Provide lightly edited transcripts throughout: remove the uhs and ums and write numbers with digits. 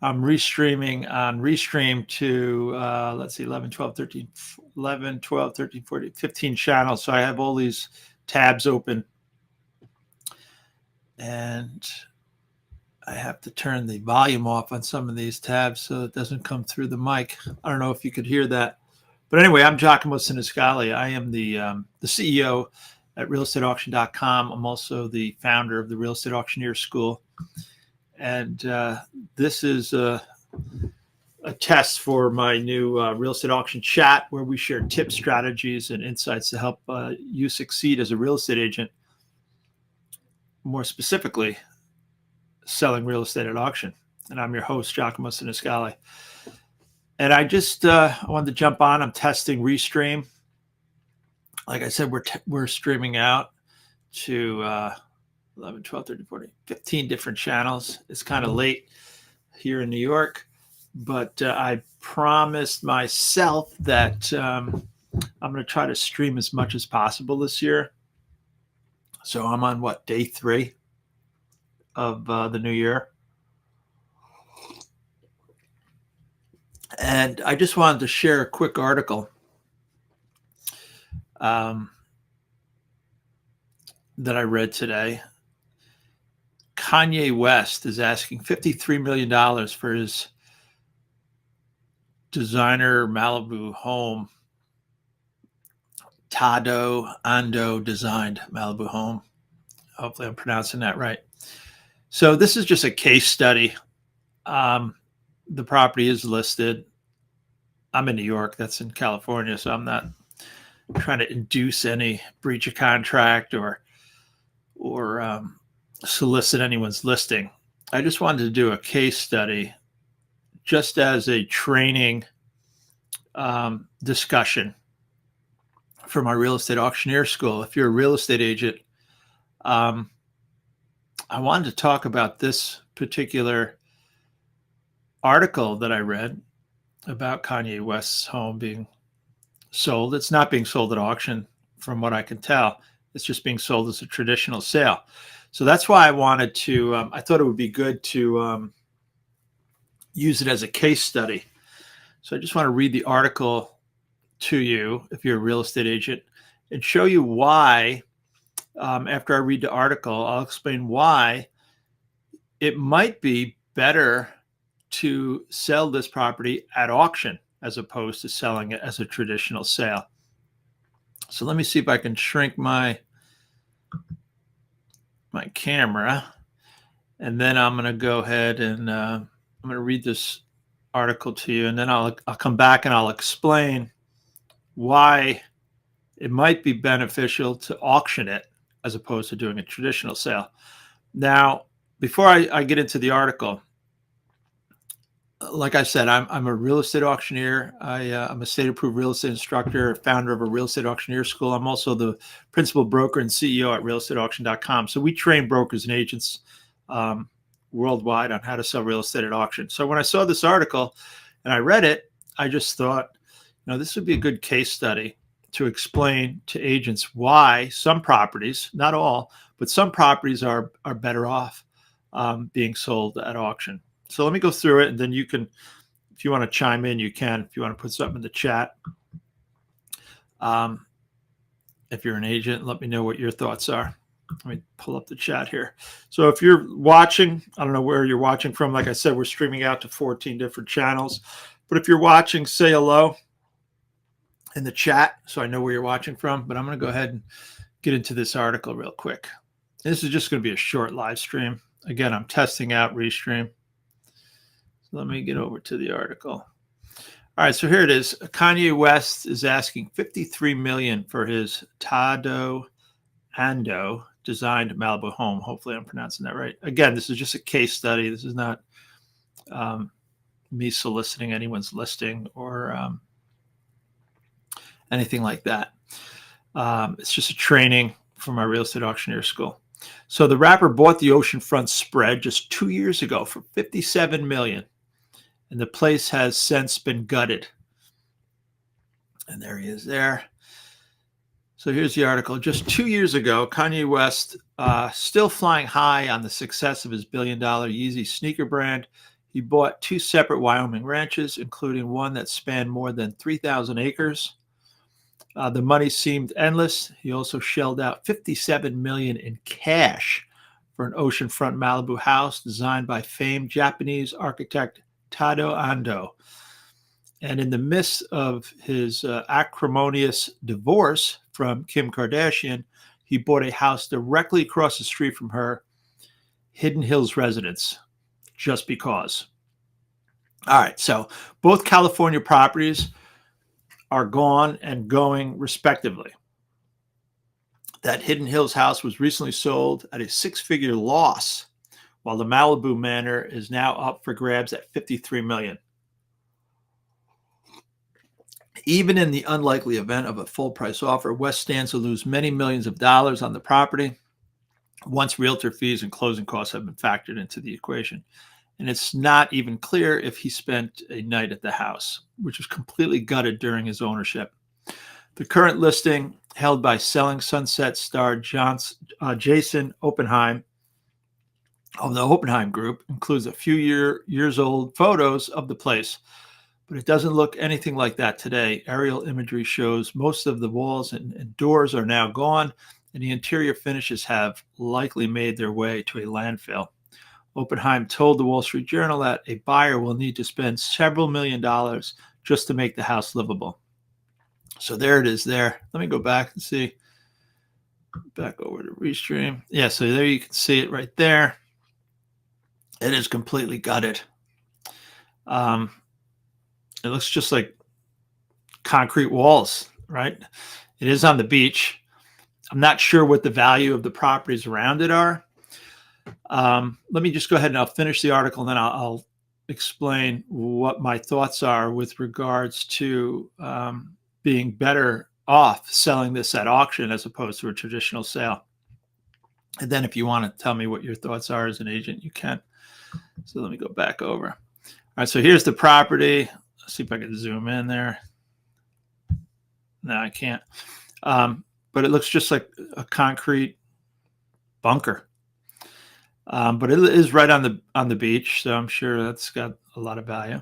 I'm restreaming on Restream to, let's see, 11, 12, 13, 11, 12, 13, 14, 15 channels. So I have all these tabs open. And I have to turn the volume off on some of these tabs so it doesn't come through the mic. I don't know if you could hear that. But anyway, I'm Giacomo Siniscali. I am the CEO at realestateauction.com. I'm also the founder of the Real Estate Auctioneer School. And this is a test for my new real estate auction chat where we share tips, strategies, and insights to help you succeed as a real estate agent. More specifically, selling real estate at auction. And I'm your host, Giacomo Siniscali. And I just wanted to jump on. I'm testing Restream. Like I said, we're streaming out to 11, 12, 13, 14, 15 different channels. It's kind of late here in New York, but I promised myself that I'm going to try to stream as much as possible this year. So I'm on day 3 of the new year. And I just wanted to share a quick article that I read today. Kanye West is asking $53 million for his designer Malibu home, Tadao Ando Designed Malibu home. Hopefully I'm pronouncing that right. So this is just a case study. The property is listed. I'm in New York. That's in California, so I'm not trying to induce any breach of contract or solicit anyone's listing. I just wanted to do a case study just as a training discussion for my real estate auctioneer school. If you're a real estate agent, I wanted to talk about this particular article that I read about Kanye West's home being sold. It's not being sold at auction from what I can tell. It's just being sold as a traditional sale. So that's why I wanted to, I thought it would be good to use it as a case study. So I just want to read the article to you if you're a real estate agent and show you why, after I read the article, I'll explain why it might be better to sell this property at auction as opposed to selling it as a traditional sale. So let me see if I can shrink my camera, and then I'm going to go ahead and I'm going to read this article to you, and then I'll come back and I'll explain why it might be beneficial to auction it as opposed to doing a traditional sale. Now, before I get into the article, like I said, I'm a real estate auctioneer. I'm a state-approved real estate instructor, founder of a real estate auctioneer school. I'm also the principal broker and CEO at realestateauction.com. So we train brokers and agents worldwide on how to sell real estate at auction. So when I saw this article and I read it, I just thought, this would be a good case study to explain to agents why some properties, not all, but some properties are better off being sold at auction. So let me go through it, and then you can, if you want to chime in, you can. If you want to put something in the chat, if you're an agent, let me know what your thoughts are. Let me pull up the chat here. So if you're watching, I don't know where you're watching from. Like I said, we're streaming out to 14 different channels. But if you're watching, say hello in the chat so I know where you're watching from. But I'm going to go ahead and get into this article real quick. This is just going to be a short live stream. Again, I'm testing out Restream. So let me get over to the article. All right, so here it is. Kanye West is asking $53 million for his Tadao Ando designed Malibu home. Hopefully I'm pronouncing that right. Again, this is just a case study. This is not me soliciting anyone's listing or anything like that. It's just a training for my real estate auctioneer school. So the rapper bought the oceanfront spread just 2 years ago for $57 million. And the place has since been gutted. And there he is there. So here's the article. Just 2 years ago, Kanye West, still flying high on the success of his billion-dollar Yeezy sneaker brand, He bought two separate Wyoming ranches, including one that spanned more than 3,000 acres. The money seemed endless. He also shelled out $57 million in cash for an oceanfront Malibu house designed by famed Japanese architect Tadao Ando. And in the midst of his acrimonious divorce from Kim Kardashian, he bought a house directly across the street from her, Hidden Hills residence, just because. All right, so both California properties are gone and going respectively. That Hidden Hills house was recently sold at a six-figure loss, while the Malibu manor is now up for grabs at $53 million. Even in the unlikely event of a full price offer, West stands to lose many millions of dollars on the property once realtor fees and closing costs have been factored into the equation. And it's not even clear if he spent a night at the house, which was completely gutted during his ownership. The current listing, held by Selling Sunset star Jason Oppenheim of the Oppenheim Group, includes a few years old photos of the place, but it doesn't look anything like that today. Aerial imagery shows most of the walls and doors are now gone, and the interior finishes have likely made their way to a landfill. Oppenheim told the Wall Street Journal that a buyer will need to spend several $1,000,000 just to make the house livable. So there it is there. Let me go back and see. Back over to Restream. Yeah, so there you can see it right there. It is completely gutted. It looks just like concrete walls, right? It is on the beach. I'm not sure what the value of the properties around it are. Let me just go ahead and I'll finish the article, and then I'll explain what my thoughts are with regards to being better off selling this at auction as opposed to a traditional sale. And then if you want to tell me what your thoughts are as an agent, you can. So let me go back over. All right, so here's the property. Let's see if I can zoom in there. No, I can't. But it looks just like a concrete bunker. But it is right on the beach, so I'm sure that's got a lot of value.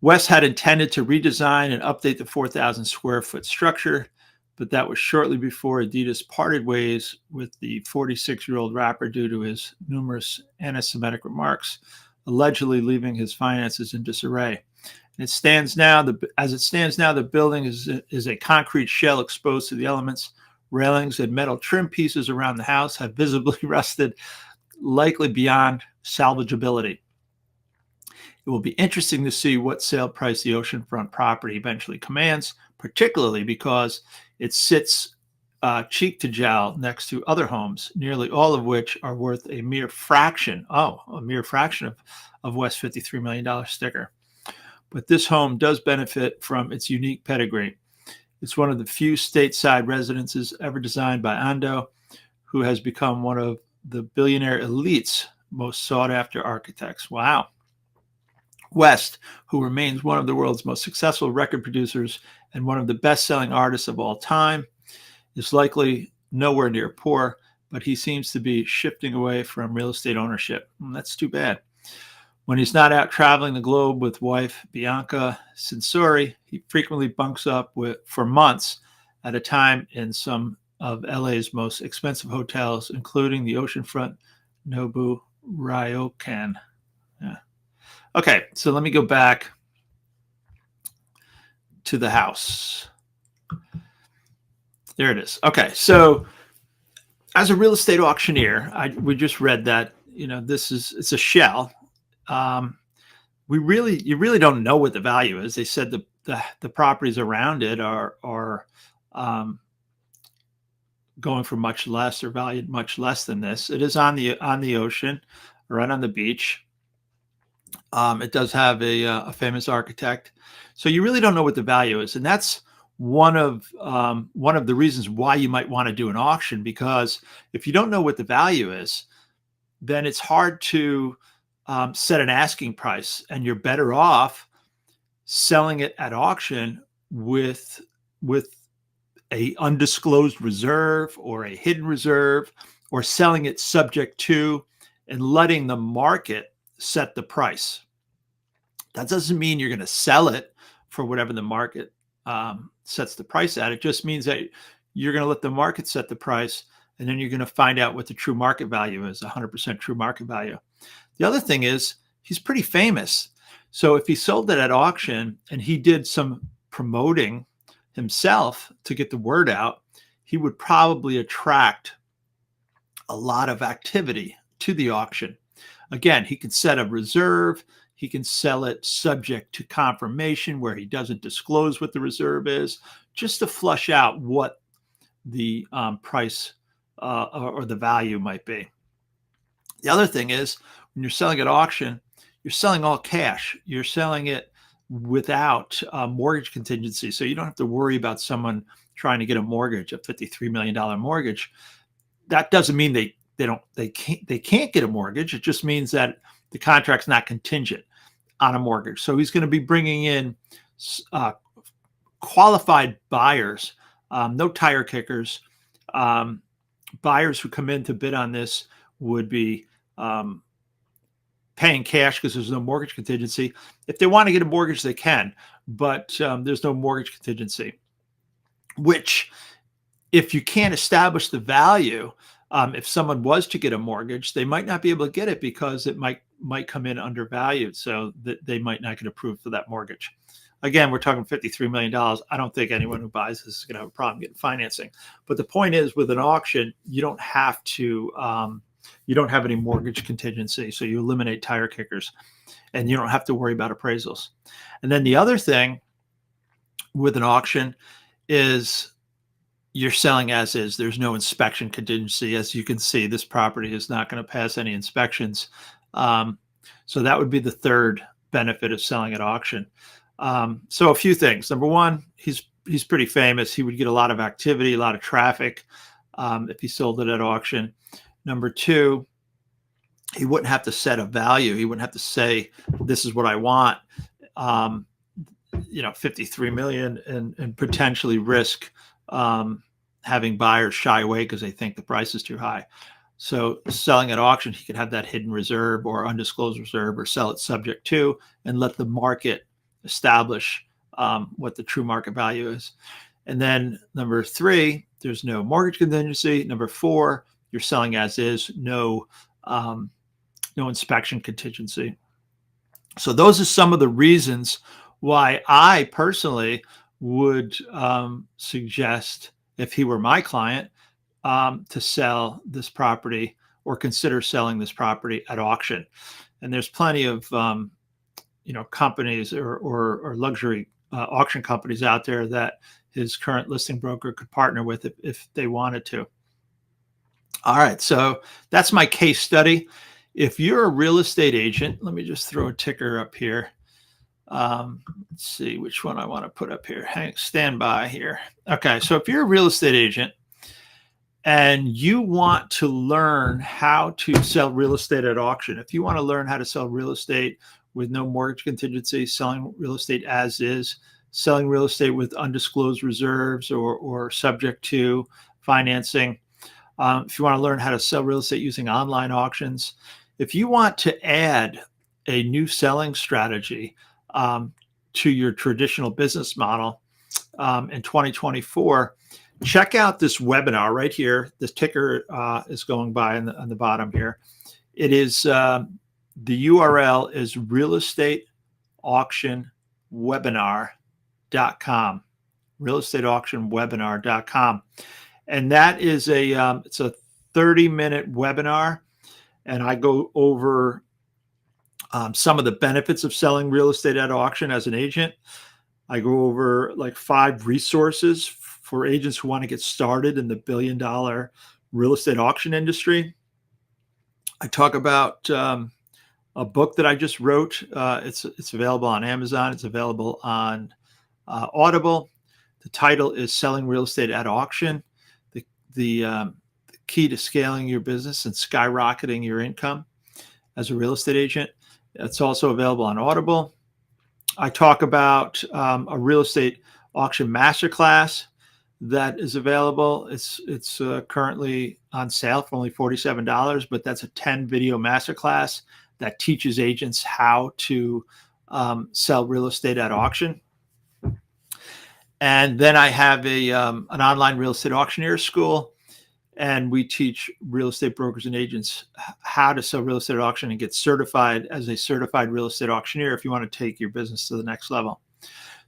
West had intended to redesign and update the 4,000 square foot structure, but that was shortly before Adidas parted ways with the 46-year-old rapper due to his numerous anti-Semitic remarks, allegedly leaving his finances in disarray. And as it stands now, the building is a concrete shell exposed to the elements. Railings and metal trim pieces around the house have visibly rusted, likely beyond salvageability. It will be interesting to see what sale price the oceanfront property eventually commands, particularly because it sits cheek to jowl next to other homes, nearly all of which are worth a mere fraction of West's $53 million sticker. But this home does benefit from its unique pedigree. It's one of the few stateside residences ever designed by Ando, who has become one of the billionaire elite's most sought-after architects. Wow. West, who remains one of the world's most successful record producers and one of the best-selling artists of all time, is likely nowhere near poor, but he seems to be shifting away from real estate ownership. That's too bad. When he's not out traveling the globe with wife Bianca Censori, he frequently bunks up for months at a time in some of LA's most expensive hotels, including the oceanfront Nobu Ryokan. Yeah. Okay, so let me go back to the house. There it is. Okay, so as a real estate auctioneer, we just read that it's a shell. You really don't know what the value is. They said the properties around it are going for much less or valued much less than this. It is on the ocean, right on the beach. It does have a famous architect, so you really don't know what the value is, and that's one of the reasons why you might want to do an auction, because if you don't know what the value is, then it's hard to set an asking price, and you're better off selling it at auction with a undisclosed reserve or a hidden reserve, or selling it subject to and letting the market set the price. That doesn't mean you're going to sell it for whatever the market sets the price at. It just means that you're going to let the market set the price, and then you're going to find out what the true market value is, 100% true market value. The other thing is he's pretty famous. So if he sold it at auction and he did some promoting himself to get the word out, he would probably attract a lot of activity to the auction. Again, he can set a reserve. He can sell it subject to confirmation where he doesn't disclose what the reserve is, just to flush out what the price or the value might be. The other thing is when you're selling at auction, you're selling all cash. You're selling it without mortgage contingency. So you don't have to worry about someone trying to get a mortgage, a $53 million mortgage. That doesn't mean they can't get a mortgage. It just means that the contract's not contingent on a mortgage. So he's going to be bringing in qualified buyers, no tire kickers. Buyers who come in to bid on this would be paying cash because there's no mortgage contingency. If they want to get a mortgage, they can, but there's no mortgage contingency, which if you can't establish the value, if someone was to get a mortgage, they might not be able to get it because it might come in undervalued, so that they might not get approved for that mortgage. Again, we're talking $53 million. I don't think anyone who buys this is going to have a problem getting financing. But the point is, with an auction, you don't have to, you don't have any mortgage contingency, so you eliminate tire kickers, and you don't have to worry about appraisals. And then the other thing with an auction is you're selling as is. There's no inspection contingency. As you can see, this property is not going to pass any inspections. So that would be the third benefit of selling at auction. So a few things. Number one, he's pretty famous. He would get a lot of activity, a lot of traffic if he sold it at auction. Number two, he wouldn't have to set a value. He wouldn't have to say, this is what I want, 53 million and potentially risk having buyers shy away because they think the price is too high. So selling at auction, he could have that hidden reserve or undisclosed reserve, or sell it subject to, and let the market establish what the true market value is. And then number three, there's no mortgage contingency. Number four, you're selling as is, no inspection contingency. So those are some of the reasons why I personally would suggest, if he were my client, to sell this property or consider selling this property at auction. And there's plenty of companies or luxury auction companies out there that his current listing broker could partner with if they wanted to. All right, so that's my case study. If you're a real estate agent, let me just throw a ticker up here. Let's see which one I want to put up here. Stand by here. Okay, so if you're a real estate agent and you want to learn how to sell real estate at auction, if you want to learn how to sell real estate with no mortgage contingency, selling real estate as is, selling real estate with undisclosed reserves or subject to financing, if you want to learn how to sell real estate using online auctions, if you want to add a new selling strategy to your traditional business model in 2024, check out this webinar right here. This ticker is going by on the bottom here. It is the URL is realestateauctionwebinar.com. realestateauctionwebinar.com. And that is it's a 30-minute webinar, and I go over some of the benefits of selling real estate at auction as an agent. I go over like 5 resources for agents who want to get started in the billion-dollar real estate auction industry. I talk about a book that I just wrote. It's available on Amazon. It's available on Audible. The title is Selling Real Estate at Auction, the key to scaling your business and skyrocketing your income as a real estate agent. It's also available on Audible. I talk about a real estate auction masterclass that is available. It's currently on sale for only $47, but that's a 10-video masterclass that teaches agents how to sell real estate at auction. And then I have an online real estate auctioneer school, and we teach real estate brokers and agents how to sell real estate at auction and get certified as a certified real estate auctioneer if you want to take your business to the next level.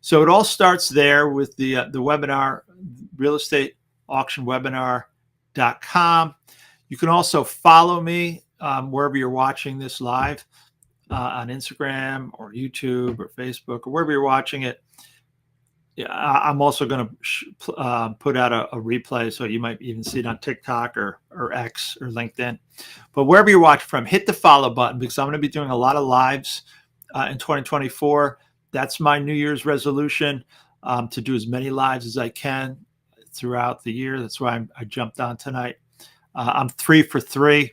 So it all starts there with the webinar, realestateauctionwebinar.com. You can also follow me wherever you're watching this live on Instagram or YouTube or Facebook or wherever you're watching it. Yeah, I'm also going to put out a replay, so you might even see it on TikTok or X or LinkedIn. But wherever you're watching from, hit the follow button, because I'm going to be doing a lot of lives in 2024. That's my New Year's resolution, to do as many lives as I can throughout the year. That's why I jumped on tonight. I'm 3 for 3.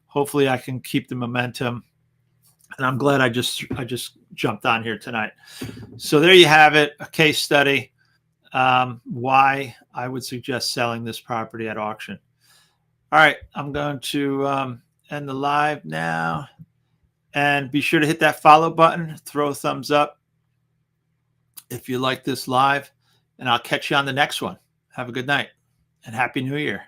Hopefully I can keep the momentum. And I'm glad I just jumped on here tonight. So there you have it, a case study, why I would suggest selling this property at auction. All right, I'm going to end the live now. And be sure to hit that follow button, throw a thumbs up if you like this live, and I'll catch you on the next one. Have a good night and Happy New Year.